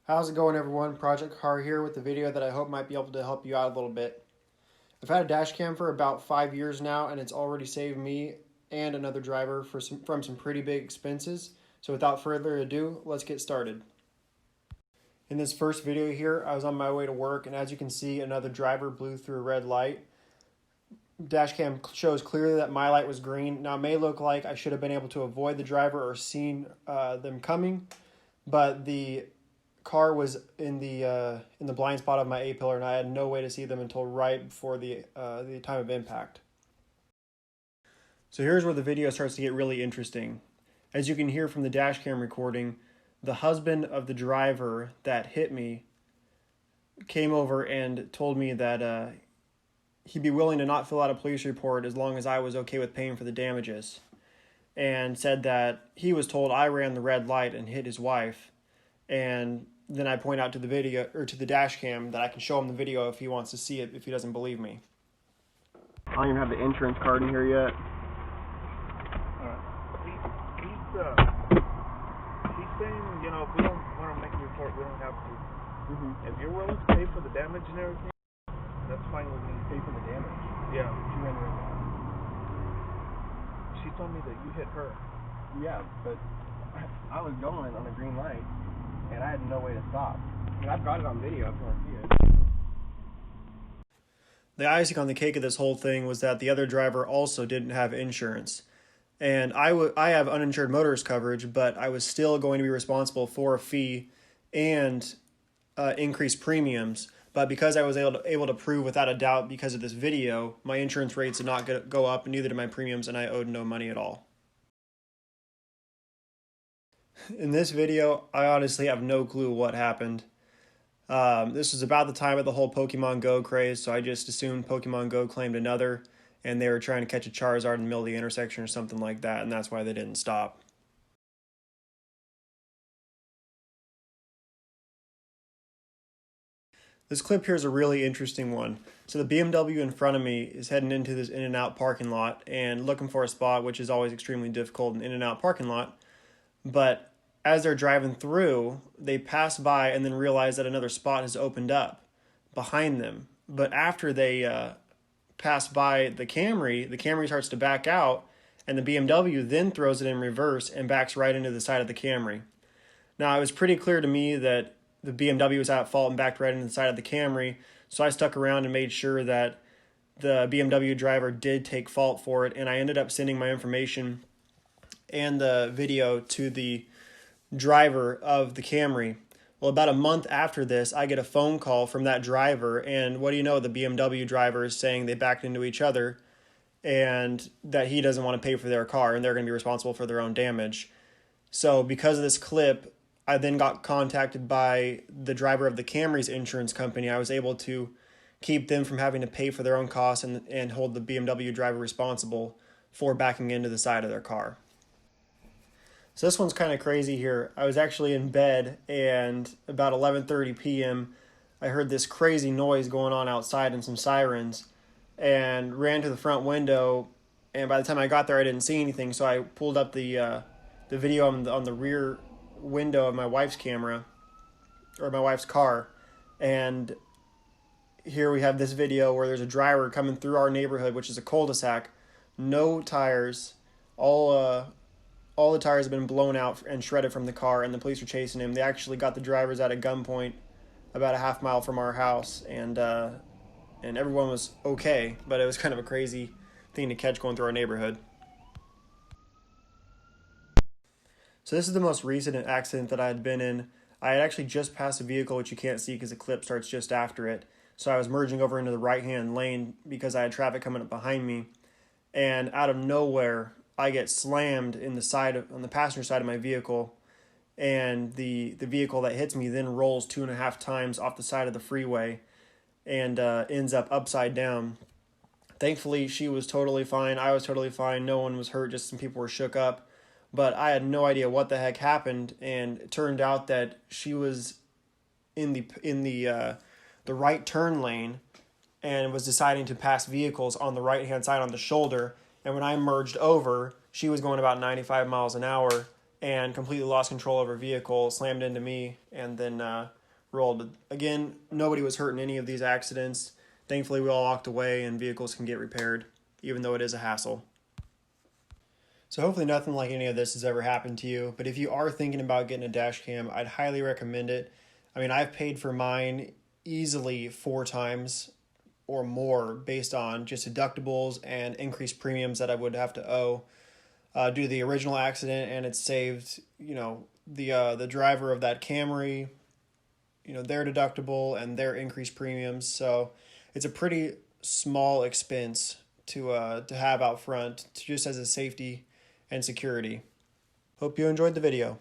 How's it going, everyone? Project Car here with a video that I hope might be able to help you out a little bit. I've had a dash cam for about 5 years now, and it's already saved me and another driver from some pretty big expenses. So without further ado, let's get started. In this first video here, I was on my way to work, and as you can see, another driver blew through a red light. Dash cam shows clearly that my light was green. Now, it may look like I should have been able to avoid the driver or seen them coming, but the car was in the blind spot of my A-pillar, and I had no way to see them until right before the time of impact. So here's where the video starts to get really interesting. As you can hear from the dash cam recording, the husband of the driver that hit me came over and told me that he'd be willing to not fill out a police report as long as I was okay with paying for the damages, and said that he was told I ran the red light and hit his wife. And then I point out to the video, or to the dash cam, that I can show him the video if he wants to see it, if he doesn't believe me. I don't even have the insurance card in here yet. He's saying, if we don't want to make a report, we don't have to. If you're willing to pay for the damage and everything, that's fine with me. Pay for the damage? Yeah. She ran the red light. She told me that you hit her. Yeah, but I was going on a green light, and I had no way to stop. I mean, I've got it on video if you want to see it. The icing on the cake of this whole thing was that the other driver also didn't have insurance. And I have uninsured motorist coverage, but I was still going to be responsible for a fee and increased premiums. But because I was able to prove without a doubt because of this video, my insurance rates did not go up, and neither did my premiums, and I owed no money at all. In this video, I honestly have no clue what happened. This was about the time of the whole Pokemon Go craze, so I just assumed Pokemon Go claimed another, and they were trying to catch a Charizard in the middle of the intersection or something like that, and that's why they didn't stop. This clip here is a really interesting one. So the BMW in front of me is heading into this In-N-Out parking lot and looking for a spot, which is always extremely difficult in In-N-Out parking lot. But as they're driving through, they pass by and then realize that another spot has opened up behind them. But after they pass by the Camry starts to back out, and the BMW then throws it in reverse and backs right into the side of the Camry. Now, it was pretty clear to me that the BMW was at fault and backed right into the side of the Camry, so I stuck around and made sure that the BMW driver did take fault for it, and I ended up sending my information and the video to the driver of the Camry. Well, about a month after this, I get a phone call from that driver, and what do you know, the BMW driver is saying they backed into each other and that he doesn't want to pay for their car and they're going to be responsible for their own damage. So because of this clip, I then got contacted by the driver of the Camry's insurance company. I was able to keep them from having to pay for their own costs and hold the BMW driver responsible for backing into the side of their car. So this one's kind of crazy here. I was actually in bed, and about 11:30 p.m., I heard this crazy noise going on outside and some sirens, and ran to the front window, and by the time I got there, I didn't see anything, so I pulled up the video on the rear window of my wife's camera, or my wife's car, and here we have this video where there's a driver coming through our neighborhood, which is a cul-de-sac, no tires, all the tires have been blown out and shredded from the car, and the police are chasing him. They actually got the drivers at a gunpoint about a half mile from our house, and everyone was okay, but it was kind of a crazy thing to catch going through our neighborhood. So this is the most recent accident that I had been in. I had actually just passed a vehicle, which you can't see because the clip starts just after it. So I was merging over into the right-hand lane because I had traffic coming up behind me, and out of nowhere, I get slammed on the passenger side of my vehicle, and the vehicle that hits me then rolls 2.5 times off the side of the freeway and ends up upside down. Thankfully, she was totally fine. I was totally fine. No one was hurt. Just some people were shook up. But I had no idea what the heck happened, and it turned out that she was in the right turn lane and was deciding to pass vehicles on the right-hand side on the shoulder. And when I merged over, she was going about 95 miles an hour, and completely lost control of her vehicle, slammed into me, and then rolled. But again, nobody was hurt in any of these accidents. Thankfully, we all walked away and vehicles can get repaired, even though it is a hassle. So hopefully nothing like any of this has ever happened to you. But if you are thinking about getting a dash cam, I'd highly recommend it. I mean, I've paid for mine easily 4 times or more based on just deductibles and increased premiums that I would have to owe due to the original accident, and it saved the driver of that Camry their deductible and their increased premiums. So it's a pretty small expense to have out front just as a safety and security. Hope you enjoyed the video.